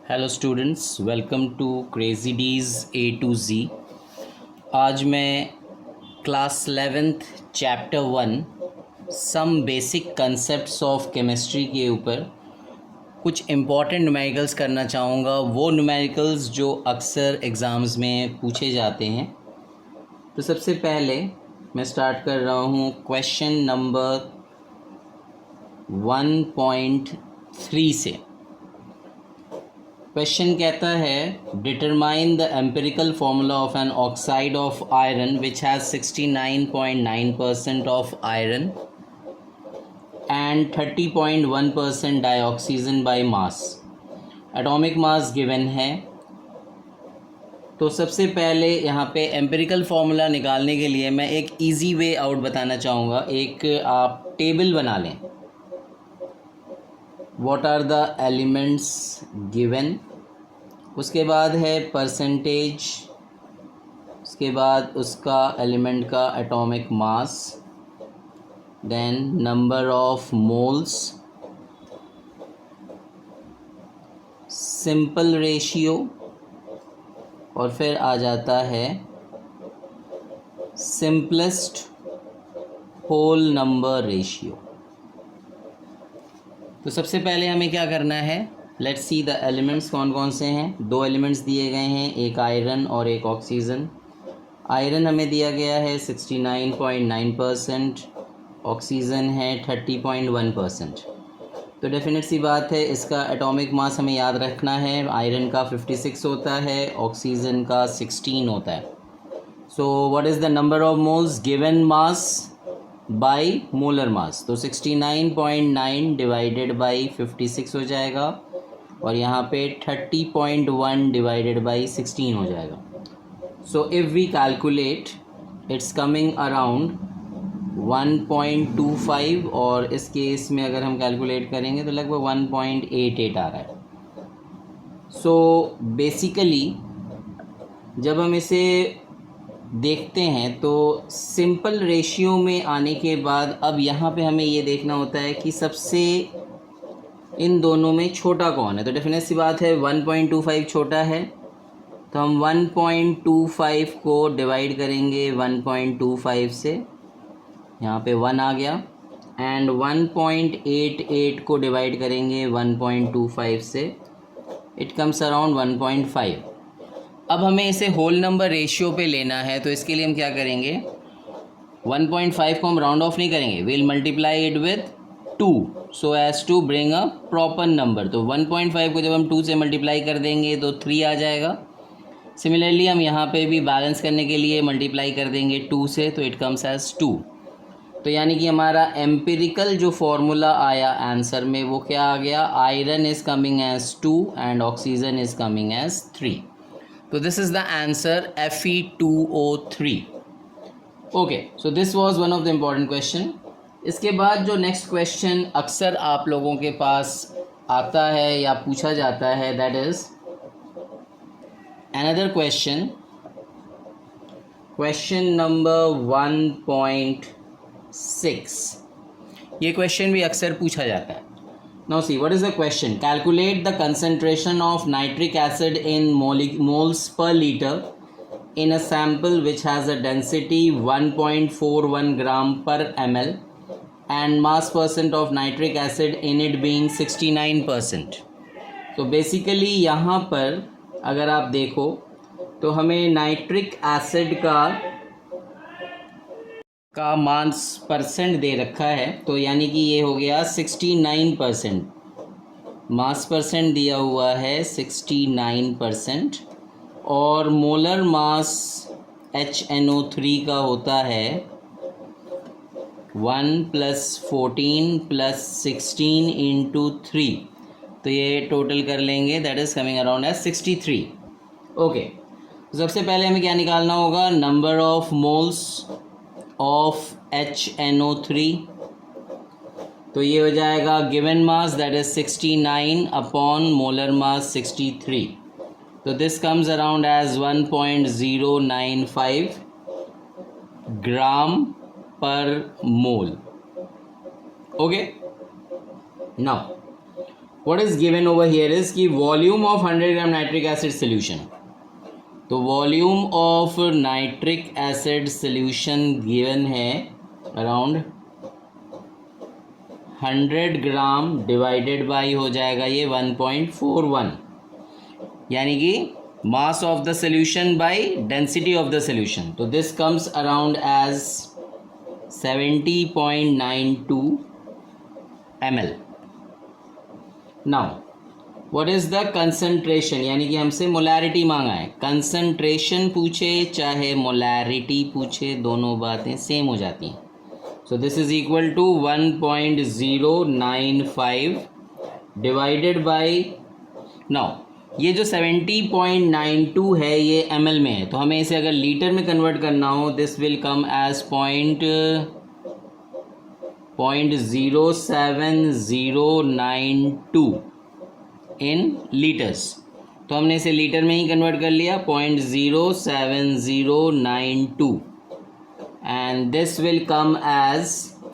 Hello students, welcome to Crazy D's A to Z. आज मैं class 11th chapter 1 some basic concepts of chemistry के ऊपर कुछ important numericals करना चाहूँगा। वो न्यूमेरिकल्स जो अक्सर एग्ज़ाम्स में पूछे जाते हैं। तो सबसे पहले मैं स्टार्ट कर रहा हूँ क्वेश्चन नंबर 1.3 से। क्वेश्चन कहता है determine the empirical formula of an oxide of iron which has 69.9% of iron and 30.1% dioxygen by mass. Atomic mass given है। तो सबसे पहले यहाँ पे एम्पिरिकल फार्मूला निकालने के लिए मैं एक इजी वे आउट बताना चाहूँगा। एक आप टेबल बना लें। What are the elements given, उसके बाद है परसेंटेज, उसके बाद उसका एलिमेंट का atomic mass, then number of moles, simple ratio, और फिर आ जाता है सिंपलेस्ट होल नंबर रेशियो। तो सबसे पहले हमें क्या करना है, लेट्स सी द एलिमेंट्स कौन कौन से हैं। दो एलिमेंट्स दिए गए हैं, एक आयरन और एक ऑक्सीजन। आयरन हमें दिया गया है 69.9%, ऑक्सीजन है 30.1%। तो डेफिनेट सी बात है, इसका एटॉमिक मास हमें याद रखना है। आयरन का 56 होता है, ऑक्सीजन का 16 होता है। So what is the number of moles given mass by molar mass. तो 69.9 डिवाइडेड बाई 56 हो जाएगा, और यहाँ पे 30.1 डिवाइडेड बाई 16 हो जाएगा। So if we calculate it's coming around 1.25, और इस केस में अगर हम कैलकुलेट करेंगे तो लगभग 1.88 आ रहा है। सो बेसिकली जब हम इसे देखते हैं तो सिंपल रेशियो में आने के बाद अब यहाँ पे हमें ये देखना होता है कि सबसे इन दोनों में छोटा कौन है। तो डेफिनेट सी बात है 1.25 छोटा है, तो हम 1.25 को डिवाइड करेंगे 1.25 से, यहाँ पे 1 आ गया, एंड 1.88 को डिवाइड करेंगे 1.25 से, इट कम्स अराउंड 1.5। अब हमें इसे होल नंबर रेशियो पे लेना है, तो इसके लिए हम क्या करेंगे, 1.5 को हम राउंड ऑफ नहीं करेंगे, will multiply it with 2 so as to bring a proper number. तो 1.5 को जब हम 2 से मल्टीप्लाई कर देंगे तो 3 आ जाएगा। सिमिलरली हम यहाँ पे भी बैलेंस करने के लिए मल्टीप्लाई कर देंगे 2 से, तो इट कम्स एज 2। तो यानी कि हमारा एम्पिरिकल जो फॉर्मूला आया आंसर में वो क्या आ गया, iron is coming as 2 and oxygen is coming as 3। So this is the answer Fe2O3. Okay, so this was one of the important question. इसके बाद जो नेक्स्ट क्वेश्चन अक्सर आप लोगों के पास आता है या पूछा जाता है, that is another question, question number 1.6। ये क्वेश्चन भी अक्सर पूछा जाता है। Now see, what is the question? Calculate the concentration of nitric acid in moles per liter in a sample which has a density 1.41 gram per ml and mass percent of nitric acid in it being 69%. तो basically यहाँ पर अगर आप देखो तो हमें nitric acid का मास percent दे रखा है, तो यानी कि ये हो गया 69%। मास परसेंट दिया हुआ है 69%, और मोलर मास HNO3 का होता है 1 + 14 + 16 × 3, तो ये टोटल कर लेंगे, that is coming around as 63। Okay, सबसे पहले हमें क्या निकालना होगा, number of moles of HNO3। तो ये हो जाएगा given mass that is 69 upon molar mass 63, तो this comes around as 1.095 gram per mole. Okay, now what is given over here is कि volume of 100 gram nitric acid solution, तो volume of nitric acid solution given है around 100 gram divided by हो जाएगा ये 1.41, यानी कि mass of the solution by density of the solution, तो this comes around as 70.92 ml. Now what is the concentration, यानी कि हमसे मोलैरिटी मांगा है, कंसंट्रेशन पूछे चाहे मोलैरिटी पूछे दोनों बातें सेम हो जाती हैं. So this is equal to 1.095 divided by, now ये जो 70.92 है ये ml में है, तो हमें इसे अगर लीटर में कन्वर्ट करना हो this will come as 0.07092 in litres, तो हमने इसे लीटर में ही कन्वर्ट कर लिया 0.07092 and this will come as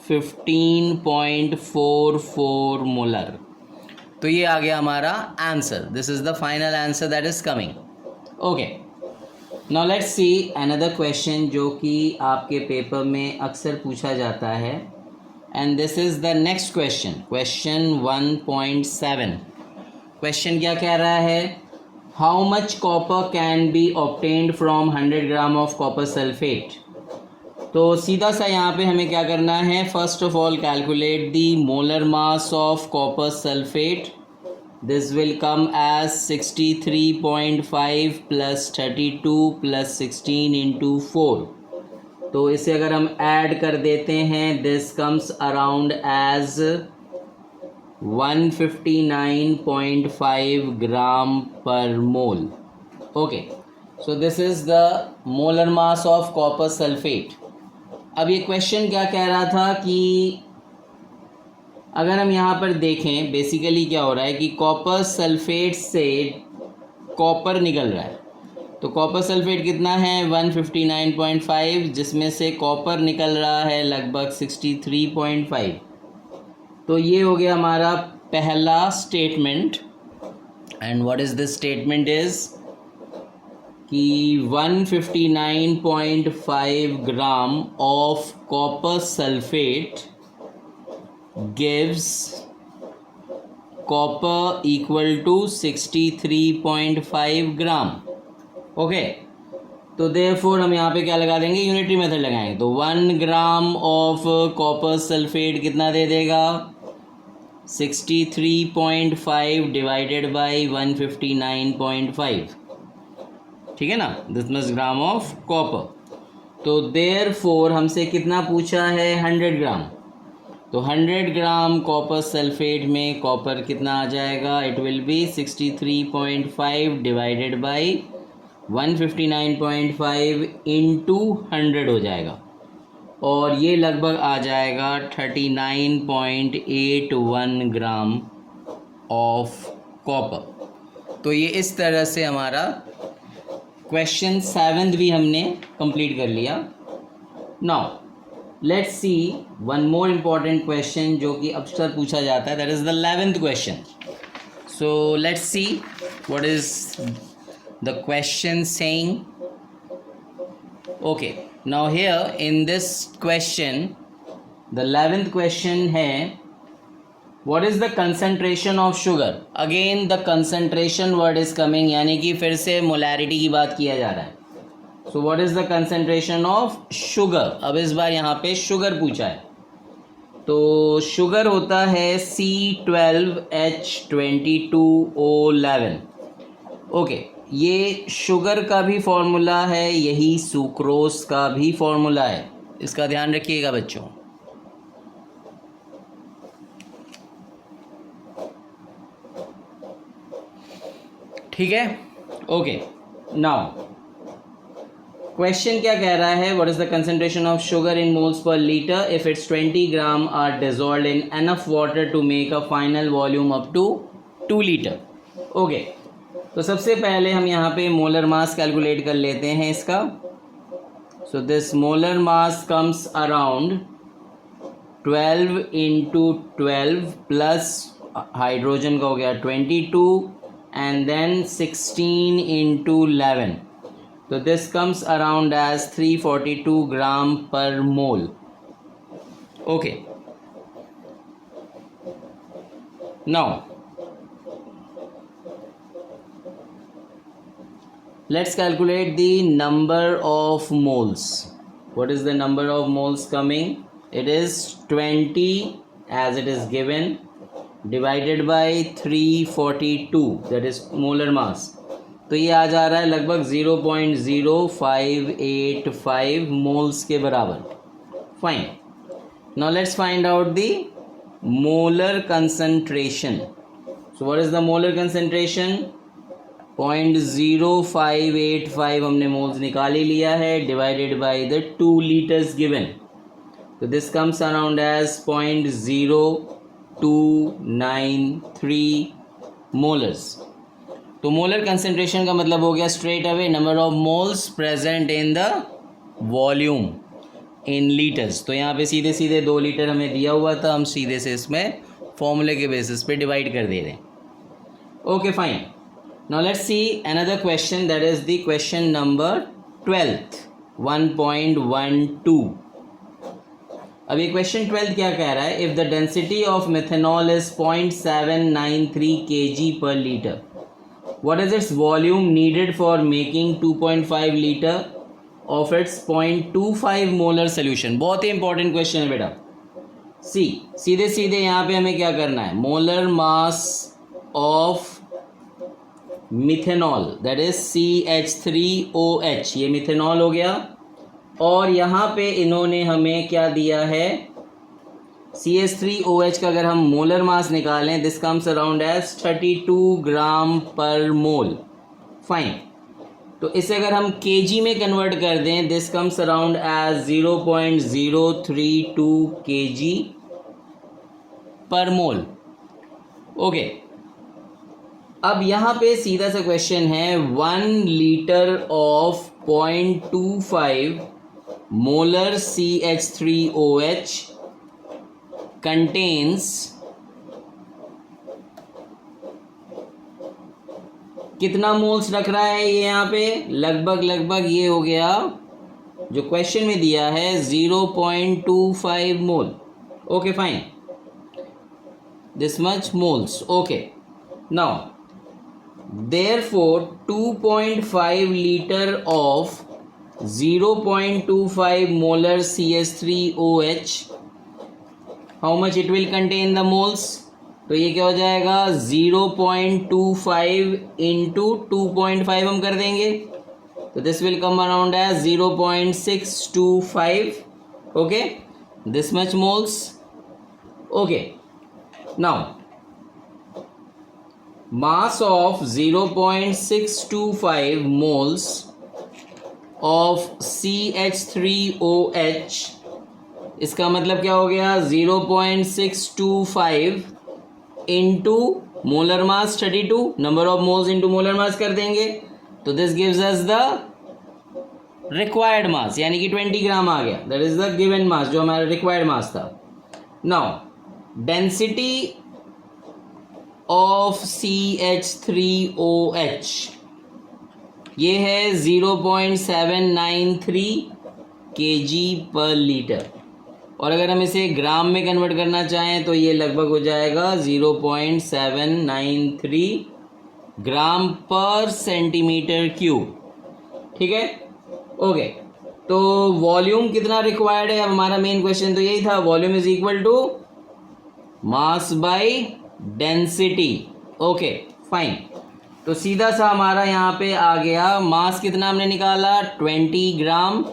15.44 molar. तो ये आ गया हमारा answer. This is the final answer that is coming. Okay, now let's see another question जो कि आपके पेपर में अक्सर पूछा जाता है, and this is the next question, question 1.7. Question क्या कह रहा है, how much copper can be obtained from 100 gram of copper sulphate. तो सीधा सा यहाँ पे हमें क्या करना है, first of all calculate the molar mass of copper sulphate. This will come as 63.5 plus 32 plus 16 into 4. तो इसे अगर हम ऐड कर देते हैं this comes around as 159.5 gram per mole. Okay, so this is the molar mass of copper sulphate. अब ये question क्या कह रहा था कि अगर हम यहाँ पर देखें बेसिकली क्या हो रहा है कि कॉपर सल्फेट से कॉपर निकल रहा है, तो कॉपर सल्फेट कितना है 159.5, जिसमें से कॉपर निकल रहा है लगभग 63.5. तो ये हो गया हमारा पहला statement. And what is this statement is कि 159.5 gram of copper sulphate gives copper equal to 63.5 gram. Okay, तो देयरफॉर हम यहाँ पे क्या लगा देंगे, यूनिटरी मेथड लगाएंगे. तो 1 ग्राम ऑफ कॉपर सल्फेट कितना दे देगा 63.5 डिवाइडेड बाई 159.5, ठीक है ना, this much gram of copper. तो देयरफॉर हमसे कितना पूछा है 100 ग्राम, तो 100 ग्राम कॉपर सल्फेट में कॉपर कितना आ जाएगा, it will be 63.5 divided by 159.5 into 100 हो जाएगा, और ये लगभग आ जाएगा 39.81 ग्राम ऑफ कॉपर. तो ये इस तरह से हमारा क्वेश्चन 7 भी हमने कंप्लीट कर लिया. Now let's C one more important question जो कि अक्सर पूछा जाता है, that is the 11th question. So let's see what is the question saying. Okay, now here in this question the 11th question है what is the concentration of sugar. again the concentration word is coming, यानी कि फिर से molarity की बात किया जा रहा है. so what is the concentration of sugar. अब इस बार यहाँ पे sugar पूछा है, तो sugar होता है C12H22O11. ओके, ये शुगर का भी फॉर्मूला है, यही सुक्रोज का भी फॉर्मूला है, इसका ध्यान रखिएगा बच्चों. ठीक है, ओके. नाउ क्वेश्चन क्या कह रहा है, what is the concentration of sugar in moles per litre if it's 20 gram are dissolved in enough water to make a final volume up to 2 litre. Okay, तो सबसे पहले हम यहाँ पे मोलर मास कैलकुलेट कर लेते हैं इसका. So this molar mass comes around 12 into 12 plus hydrogen का हो गया 22 एंड देन 16 into 11, तो this comes around as 342 gram per mole. Okay, now let's calculate the number of moles. What is the number of moles coming? It is 20 as it is given divided by 342, that is molar mass. तो ये आ जा रहा है लगभग 0.0585 moles के बराबर. Fine. Now let's find out the molar concentration. So what is the molar concentration? 0.0585 हमने moles निकाल ही लिया है, divided by the 2 litres given, तो this comes around as 0.0293 molars. तो मोलर कंसंट्रेशन का मतलब हो गया straight away number of moles present in the volume in litres. तो यहाँ पे सीधे सीधे 2 लीटर हमें दिया हुआ था, हम सीधे से इसमें फॉर्मूले के बेसिस पे डिवाइड कर दे रहे हैं. Okay fine. Now let's see another question, that is the question number 12th 1.12. अब ये question 12 क्या कह रहा है? If the density of methanol is 0.793 kg per liter, what is its volume needed for making 2.5 liter of its 0.25 molar solution? बहुत ही important question है बेटा. सीधे सीधे यहाँ पे हमें क्या करना है? Molar mass of methanol, that is CH3OH, ये मिथेनॉल हो गया. और यहाँ पे इन्होंने हमें क्या दिया है? CH3OH का अगर हम मोलर मास निकालें, this comes around as 32 gram per mole. Fine. तो इसे अगर हम केजी में कन्वर्ट कर दें, this comes around as 0.032 kg पर मोल. ओके, अब यहाँ पे सीधा सा क्वेश्चन है, 1 litre of 0.25 molar CH3OH contains कितना मोल्स रख रहा है ये यहाँ पे? लगभग ये हो गया जो क्वेश्चन में दिया है 0.25 mole. Okay fine, this much moles. Okay, now therefore 2.5 liter of 0.25 molar CH3OH, how much it will contain the moles? तो ये क्या हो जाएगा? 0.25 into 2.5 हम कर देंगे, तो this will come around as 0.625. okay, this much moles. okay, now mass of 0.625 moles of CH3OH, इसका मतलब क्या हो गया? 0.625 into molar mass 32, number of moles into molar mass कर देंगे, तो this gives us the required mass, यानी कि 20 ग्राम आ गया. That is the given mass, जो हमारा रिक्वायर्ड मास था. नाउ डेंसिटी ऑफ CH3OH ये है 0.793 kg पर लीटर, और अगर हम इसे ग्राम में कन्वर्ट करना चाहें तो ये लगभग हो जाएगा 0.793 ग्राम पर सेंटीमीटर क्यूब. ठीक है. ओके, तो वॉल्यूम कितना रिक्वायर्ड है? अब हमारा मेन क्वेश्चन तो यही था, volume is equal to mass by density. Okay fine. तो सीधा सा हमारा यहाँ पे आ गया मास कितना हमने निकाला? 20 gram,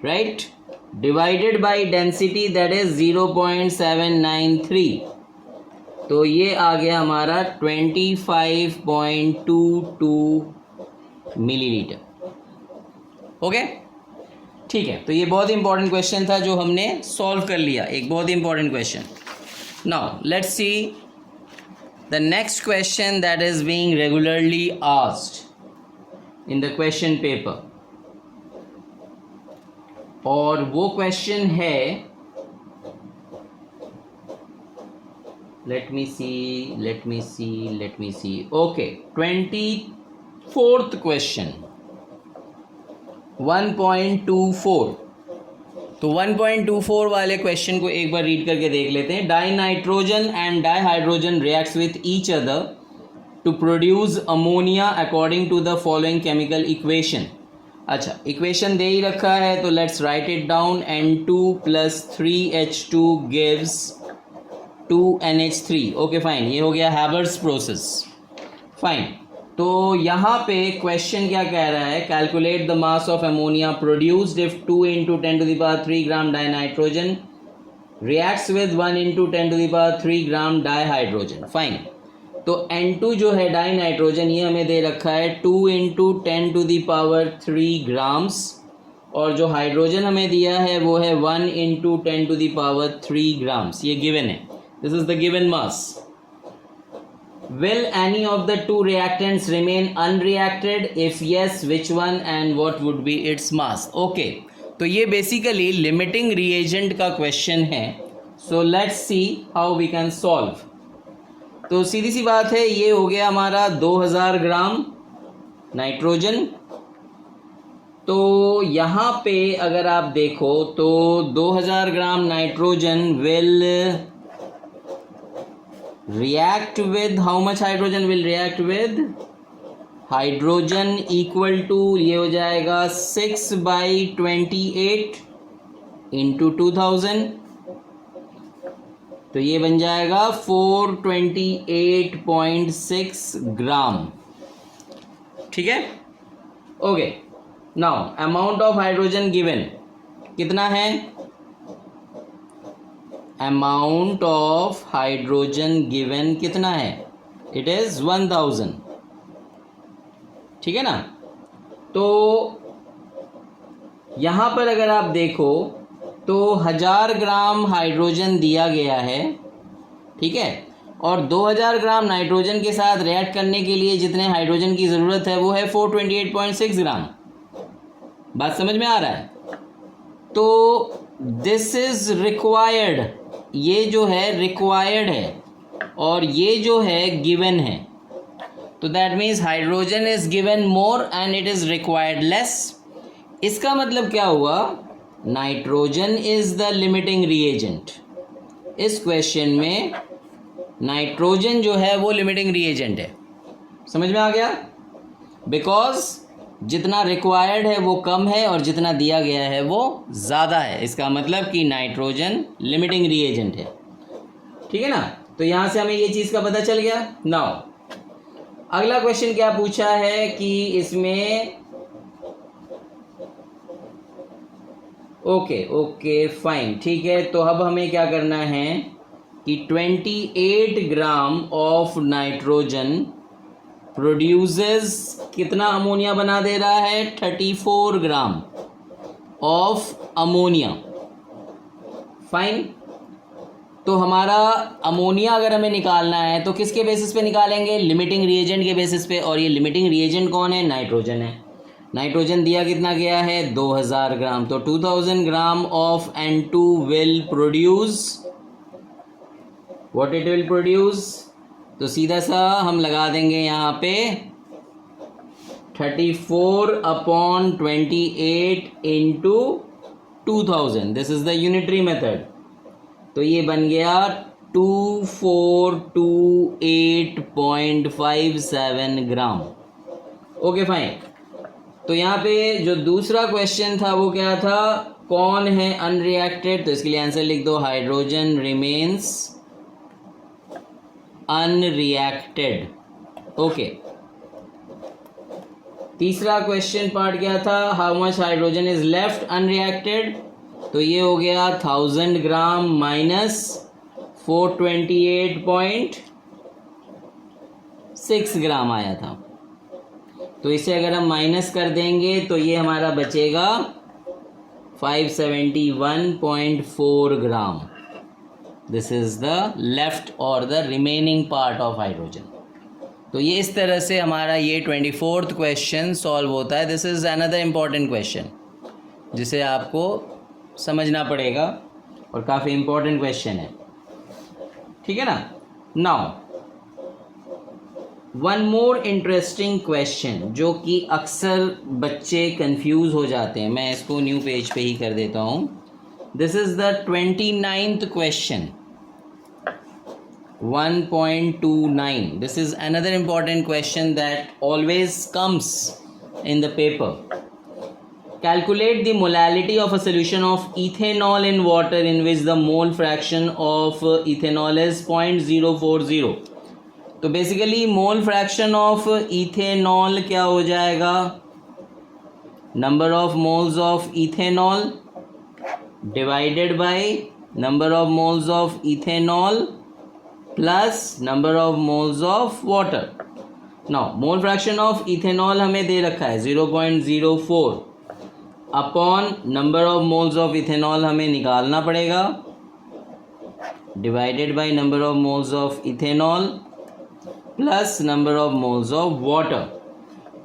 right, divided by density that is 0.793, तो ये आ गया हमारा 25.22 मिलीलीटर. ओके, ठीक है. तो ये बहुत ही इंपॉर्टेंट क्वेश्चन था जो हमने सॉल्व कर लिया, एक बहुत ही important question. Now let's see the next question that is being regularly asked in the question paper, और वो क्वेश्चन है let me see. Okay, 24th question, 1.24. तो 1.24 वाले क्वेश्चन को एक बार रीड करके देख लेते हैं. Dinitrogen and dihydrogen reacts with each other to produce ammonia according to the following chemical equation. अच्छा, इक्वेशन दे ही रखा है तो let's write it down. N2 + 3H2 gives 2NH3. Okay fine, ये हो गया हैबर्स प्रोसेस. फाइन. तो यहाँ पे क्वेश्चन क्या कह रहा है? Calculate the mass of ammonia produced if 2 × 10³ gram die nitrogen reacts with 1 × 10³ gram di hydrogen. Fine. तो N2 जो है डाई नाइट्रोजन, ये हमें दे रखा है 2 × 10³ ग्राम्स, और जो हाइड्रोजन हमें दिया है वो है 1 × 10³ ग्राम्स. ये गिवन है. This is the given mass. Will any of the two reactants remain unreacted? If yes, which one and what would be its mass? Okay, तो ये बेसिकली लिमिटिंग रिएजेंट का क्वेश्चन है. So let's see how we can solve. तो सीधी सी बात है, ये हो गया हमारा 2000 ग्राम नाइट्रोजन. तो यहाँ पे अगर आप देखो तो 2000 gram nitrogen will react with how much hydrogen will react with hydrogen equal to, ये हो जाएगा 6/28 into 2000. तो ये बन जाएगा 428.6 ग्राम. ठीक है. Okay, now amount of hydrogen given कितना है? अमाउंट ऑफ हाइड्रोजन गिवन कितना है? It is 1000. ठीक है ना. तो यहां पर अगर आप देखो तो 1000 ग्राम हाइड्रोजन दिया गया है. ठीक है. और 2000 ग्राम नाइट्रोजन के साथ रिएक्ट करने के लिए जितने हाइड्रोजन की ज़रूरत है वो है 428.6 ग्राम. बात समझ में आ रहा है? तो दिस इज रिक्वायर्ड. ये जो है रिक्वायर्ड है और ये जो है गिवन है. तो that means hydrogen is given more and it is required less. इसका मतलब क्या हुआ? Nitrogen is the limiting reagent. इस क्वेश्चन में नाइट्रोजन जो है वो लिमिटिंग रिएजेंट है. समझ में आ गया? बिकॉज जितना रिक्वायर्ड है वो कम है और जितना दिया गया है वो ज़्यादा है. इसका मतलब कि नाइट्रोजन लिमिटिंग रिएजेंट है. ठीक है ना. तो यहाँ से हमें ये चीज़ का पता चल गया. नाउ अगला क्वेश्चन क्या पूछा है कि इसमें ओके फाइन. ठीक है. तो अब हमें क्या करना है कि 28 ग्राम ऑफ नाइट्रोजन प्रोड्यूसेस कितना अमोनिया बना दे रहा है? 34 ग्राम ऑफ अमोनिया. फाइन. तो हमारा अमोनिया अगर हमें निकालना है तो किसके बेसिस पे निकालेंगे? लिमिटिंग रिएजेंट के बेसिस पे. और ये लिमिटिंग रिएजेंट कौन है? नाइट्रोजन है. नाइट्रोजन दिया कितना गया है? 2000 ग्राम. तो 2000 gram of N2 will produce what? It will produce. तो सीधा सा हम लगा देंगे यहाँ पे 34/28 into 2000. This is the unitary method. तो ये बन गया 2428.57 ग्राम. Okay fine. तो यहाँ पे जो दूसरा क्वेश्चन था वो क्या था? कौन है अनरिएक्टेड? तो इसके लिए आंसर लिख दो, हाइड्रोजन रिमेन्स अनरिएक्टेड. ओके. तीसरा क्वेश्चन पार्ट क्या था? How much hydrogen is left unreacted. तो ये हो गया 1000 ग्राम माइनस 428.6 ग्राम आया था. तो इसे अगर हम माइनस कर देंगे तो ये हमारा बचेगा 571.4 ग्राम. दिस इज द लेफ्ट और the remaining part of hydrogen. तो ये इस तरह से हमारा ये 24th क्वेश्चन सॉल्व होता है. This is another important question जिसे आपको समझना पड़ेगा और काफ़ी इम्पोर्टेंट क्वेश्चन है. ठीक है ना. Now one more interesting question जो कि अक्सर बच्चे कंफ्यूज हो जाते हैं, मैं इसको न्यू पेज पे ही कर देता हूँ. This is the 29th question 1.29. This is another important question that always comes in the paper. Calculate the molality of a solution of ethanol in water in which the mole fraction of ethanol is 0.040. तो basically mole fraction of ethanol क्या हो जाएगा, number of moles of ethanol divided by number of moles of ethanol plus number of moles of water. Now mole fraction of ethanol हमें दे रखा है 0.04 upon number of moles of ethanol हमें निकालना पड़ेगा divided by number of moles of ethanol plus number of moles of water.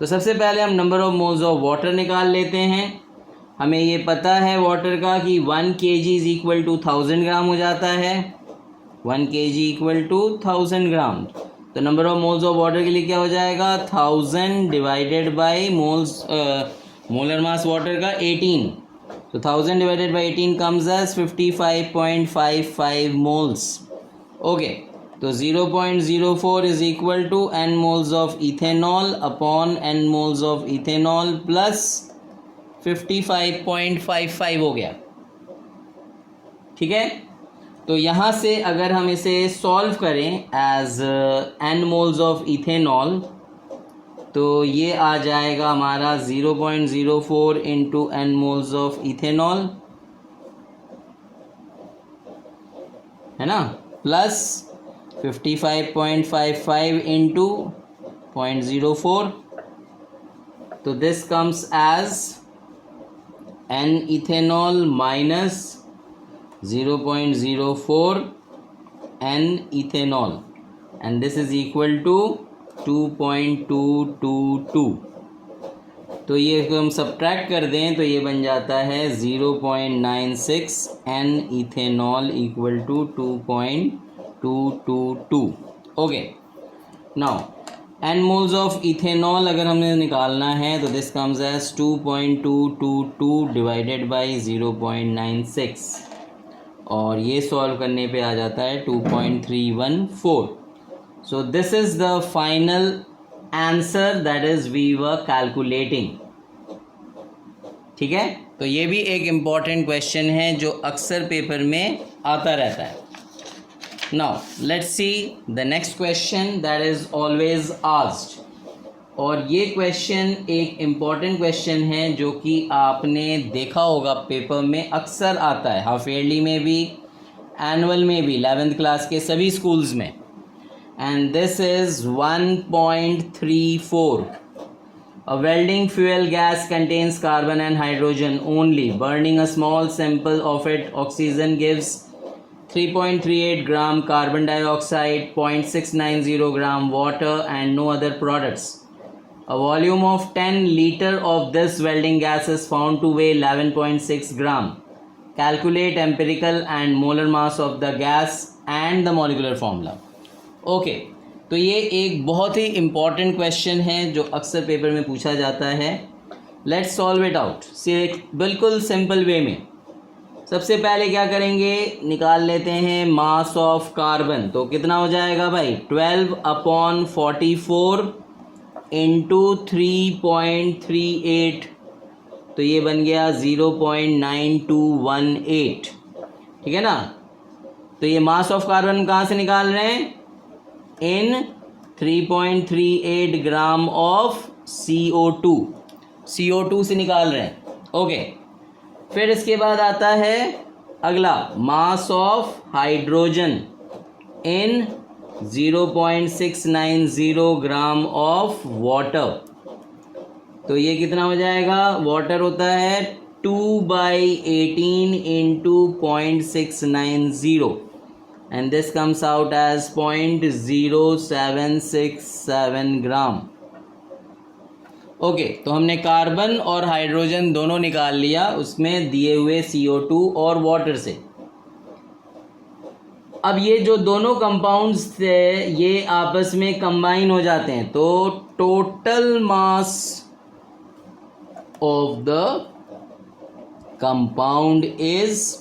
तो सबसे पहले हम number of moles of water निकाल लेते हैं. हमें ये पता है वाटर का कि 1 kg इज इक्वल टू 1000 ग्राम हो जाता है. 1 kg इक्वल टू 1000 ग्राम. तो number of moles of water के लिए क्या हो जाएगा, 1000 divided by moles molar mass water का 18. तो 1000 divided by 18 comes as 55.55 moles. Okay, तो 0.04 is equal to n moles of ethanol upon n moles of ethanol plus 55.55 हो गया. ठीक है, तो यहाँ से अगर हम इसे सॉल्व करें as n moles of ethanol तो ये आ जाएगा हमारा 0.04 into n moles of ethanol, है ना, प्लस 55.55 इंटू 0.04. तो this comes as n ethanol minus 0.04 n ethanol and this is equal to 2.222. तो ये हम सब्ट्रैक्ट कर दें तो ये बन जाता है 0.96 n ethanol equal to 2.222. Okay, now n moles of ethanol अगर हमें निकालना है तो this comes as 2.222 divided by 0.96 और ये सॉल्व करने पे आ जाता है 2.314. So this is the final answer that is we were calculating. ठीक है, तो ये भी एक इम्पॉर्टेंट क्वेश्चन है जो अक्सर पेपर में आता रहता है. Now let's see the next question that is always asked. और ये क्वेश्चन एक इम्पॉर्टेंट क्वेश्चन है जो कि आपने देखा होगा पेपर में अक्सर आता है, हाफ ईयरली में भी, एनुअल में भी, 11th क्लास के सभी स्कूल्स में. And this is 1.34. A welding fuel gas contains carbon and hydrogen only. Burning a small sample of it, oxygen gives 3.38 gram carbon dioxide, 0.690 gram water and no other products. A volume of 10 liter of this welding gas is found to weigh 11.6 gram. Calculate empirical and molar mass of the gas and the molecular formula. Okay, तो ये एक बहुत ही important question है जो अक्सर paper में पूछा जाता है. लेट्स सॉल्व इट आउट बिल्कुल सिंपल वे में. सबसे पहले क्या करेंगे, निकाल लेते हैं मास ऑफ कार्बन. तो कितना हो जाएगा भाई, 12/44 इंटू 3.38. तो ये बन गया 0.9218. ठीक है ना. तो ये मास ऑफ कार्बन कहाँ से निकाल रहे हैं, इन 3.38 ग्राम ऑफ CO2 से निकाल रहे हैं. ओके, फिर इसके बाद आता है अगला mass of hydrogen in 0.690 gram of water. तो ये कितना हो जाएगा, वाटर होता है 2/18 into 0.690 and this comes out as 0.0767 gram. Okay, तो हमने कार्बन और हाइड्रोजन दोनों निकाल लिया उसमें दिए हुए CO2 और वाटर से. अब ये जो दोनों कंपाउंड्स थे ये आपस में कंबाइन हो जाते हैं, तो total mass of the compound is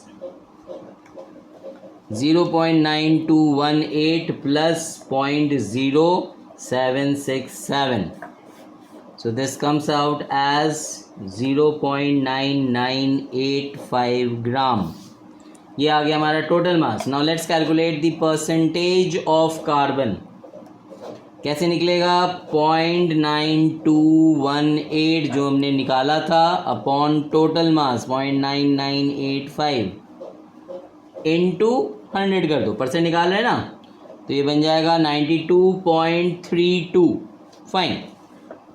0.9218 plus 0.0767. So this comes out as 0.9985 ग्राम. ये आ गया हमारा total mass. Now let's calculate the percentage of carbon. कैसे निकलेगा? 0.9218 जो हमने निकाला था अपॉन टोटल मास 0.9985 इंटू 100 कर दो. परसेंट निकाल रहे हैं ना, तो ये बन जाएगा 92.32. फाइन.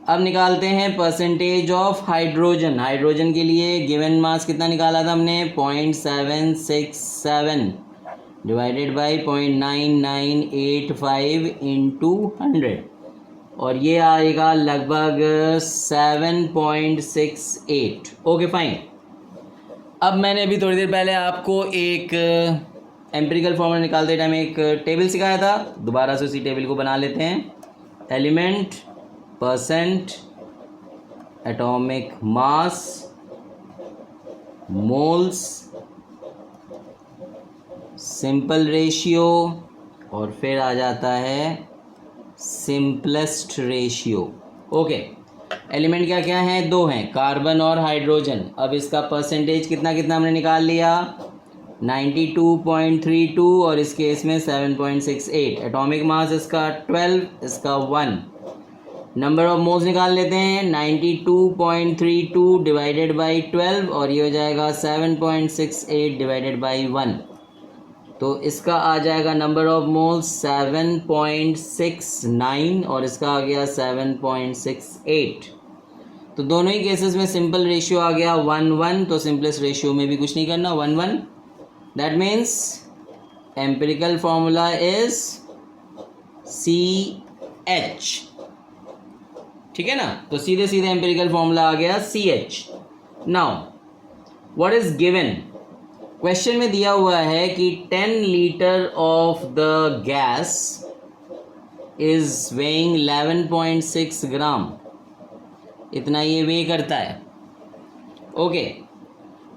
अब निकालते हैं परसेंटेज ऑफ हाइड्रोजन. हाइड्रोजन के लिए गिवन मास कितना निकाला था हमने? 0.767 डिवाइडेड बाई 0.9985 इंटू 100, और ये आएगा लगभग 7.68. Okay fine. अब मैंने अभी थोड़ी देर पहले आपको एक एम्पिरिकल फॉर्मूला निकालते टाइम एक टेबल सिखाया था. दोबारा से उसी टेबल को बना लेते हैं. Element, percent, atomic mass, moles, simple ratio, और फिर आ जाता है सिंपलेस्ट रेशियो. ओके. एलिमेंट क्या क्या हैं? दो हैं, कार्बन और हाइड्रोजन. अब इसका परसेंटेज कितना कितना हमने निकाल लिया? 92.32 और इस केस में 7.68. एटॉमिक मास इसका 12, इसका 1. नंबर ऑफ मोल्स निकाल लेते हैं. 92.32 डिवाइडेड बाई 12 और ये हो जाएगा 7.68 डिवाइडेड बाई 1. तो इसका आ जाएगा नंबर ऑफ मोल्स 7.69 और इसका आ गया 7.68. तो दोनों ही केसेस में सिंपल रेशियो आ गया 1:1. तो सिंपलेस्ट रेशियो में भी कुछ नहीं करना, 1:1. That means empirical formula is CH. ठीक है ना. तो सीधे सीधे एम्पिरिकल फॉर्मूला आ गया CH. Now what is given? Question में दिया हुआ है कि 10 litre of the gas is weighing 11.6 ग्राम. इतना ये वे करता है. ओके.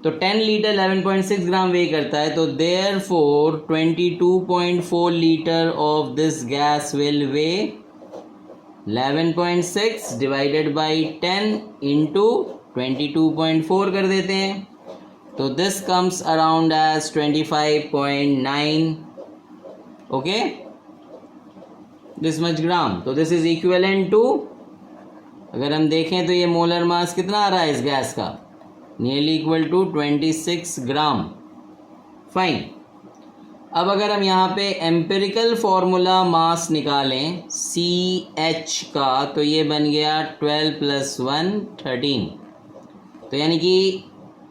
तो 10 लीटर 11.6 ग्राम वे करता है. तो therefore 22.4 litre of this gas will weigh 11.6 divided by 10 into 22.4 कर देते हैं. तो this comes around as 25.9. Okay, this much gram. तो दिस इज इक्विवेलेंट टू, अगर हम देखें तो ये मोलर मास कितना आ रहा है इस गैस का? Nearly equal to 26 gram. Fine. अब अगर हम यहाँ पे एम्पिरिकल फॉर्मूला मास निकालें CH का, तो ये बन गया 12 + 1 13. तो यानी कि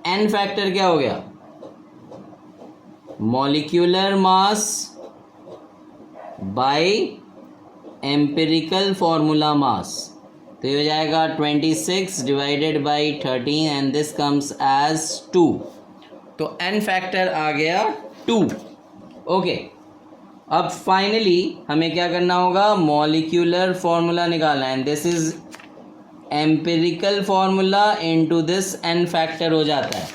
N फैक्टर क्या हो गया? Molecular mass by empirical formula mass. तो ये हो जाएगा 26 divided by 13 and this comes as 2. तो N फैक्टर आ गया 2. ओके. अब फाइनली हमें क्या करना होगा? मॉलिक्यूलर फॉर्मूला निकालना है. And this is empirical formula into this N factor हो जाता है.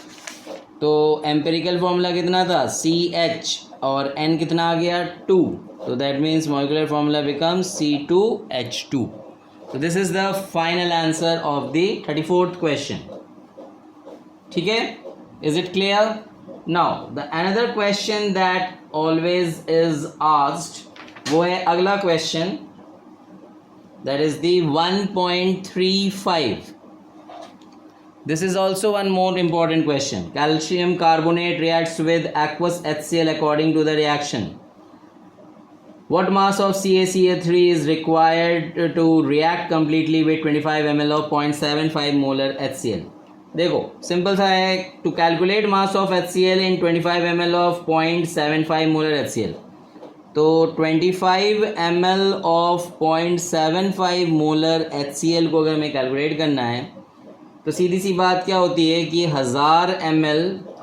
तो एम्पिरिकल फॉर्मूला कितना था? CH, और N कितना आ गया? 2. तो that means molecular formula becomes C2H2. So this is the final answer of the 34th question. ठीक है? Is it clear? Now the another question that always is asked, वो है अगला question, that is the 1.35. This is also one more important question. Calcium carbonate reacts with aqueous HCl according to the reaction. What mass of CaCl3 is required to react completely with 25 ml of 0.75 molar HCl? देखो simple सा है. To calculate mass of HCl in 25 ml of 0.75 molar HCl. तो 25 ml of 0.75 molar HCl को अगर हमें calculate करना है, तो सीधी सी बात क्या होती है कि 1000 ml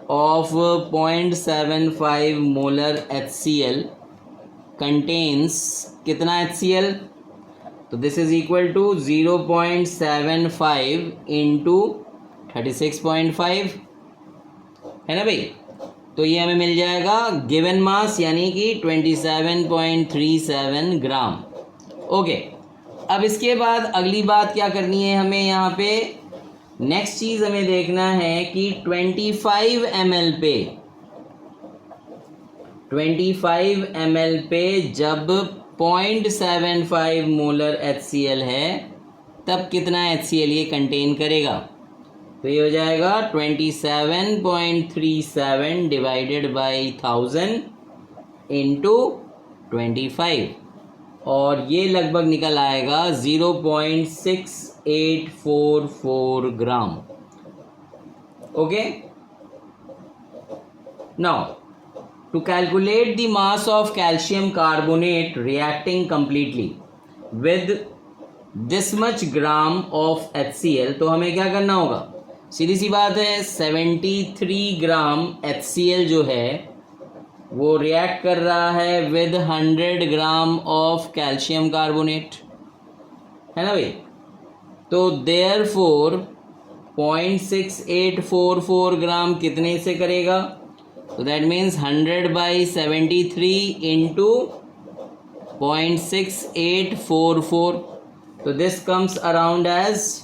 of 0.75 molar HCl contains कितना HCl, तो this is equal to 0.75 into 36.5 है ना भाई। तो ये हमें मिल जाएगा गिवन मास यानी कि 27.37 ग्राम। ओके, अब इसके बाद अगली बात क्या करनी है हमें, यहाँ पे नेक्स्ट चीज़ हमें देखना है कि 25 ml पे जब 0.75 मोलर HCl है तब कितना HCl ये कंटेन करेगा। तो ये हो जाएगा 27.37 डिवाइडेड बाई 1000 इंटू 25 और ये लगभग निकल आएगा 0.6844 gram. Okay, now to calculate the mass of calcium carbonate reacting completely with this much gram of HCl, तो हमें क्या करना होगा, सीधी सी बात है 73 ग्राम HCl जो है वो रिएक्ट कर रहा है with 100 gram of calcium carbonate, है ना भाई। तो देयरफॉर 0.6844 ग्राम कितने से करेगा, तो दैट मीन्स 100 बाई 73 इंटू 0.6844, तो this comes around as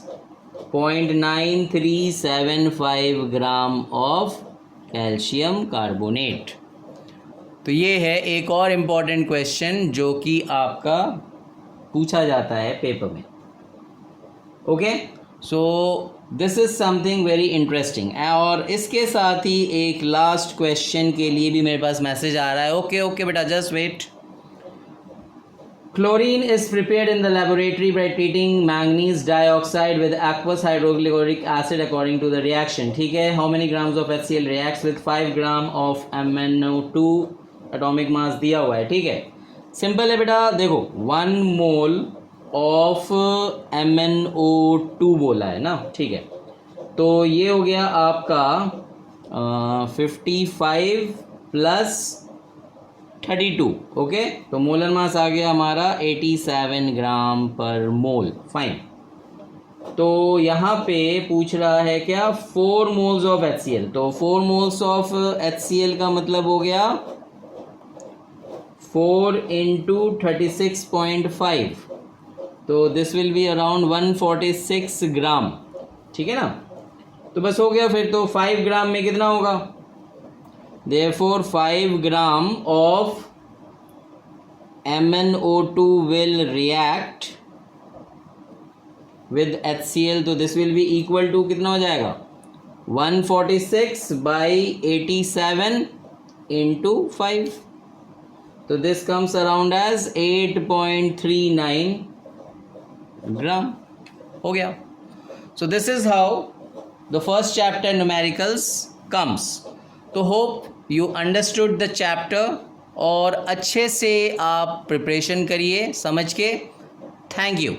0.9375 gram of calcium carbonate. तो ये है एक और इम्पॉर्टेंट क्वेश्चन जो कि आपका पूछा जाता है पेपर में। Okay, so this is something very interesting. और इसके साथ ही एक लास्ट क्वेश्चन के लिए भी मेरे पास मैसेज आ रहा है। ओके बेटा, just wait. Chlorine is prepared in the laboratory by treating manganese dioxide with aqueous hydrochloric acid according to the reaction। ठीक है, how many grams of HCl reacts with 5 gram of MnO2 atomic mass दिया हुआ है। ठीक है, simple है बेटा, देखो 1 मोल ऑफ MnO2 बोला है ना। ठीक है, तो ये हो गया आपका 55 प्लस 32। ओके, तो मोलर मास आ गया हमारा 87 ग्राम पर मोल। फाइन, तो यहाँ पे पूछ रहा है क्या 4 मोल्स ऑफ HCl, तो 4 मोल्स ऑफ HCl का मतलब हो गया 4 इंटू 36.5, तो दिस विल बी अराउंड 146 ग्राम। ठीक है ना, तो बस हो गया फिर। तो 5 ग्राम में कितना होगा, therefore 5 gram of MnO2 will react with HCl, तो this will be equal to कितना हो जाएगा 146 by 87 into 5, तो this comes around as 8.39 ग्राम। हो गया। So this is how the first chapter numericals comes। तो hope you understood the chapter और अच्छे से आप प्रिपरेशन करिए समझ के। Thank you.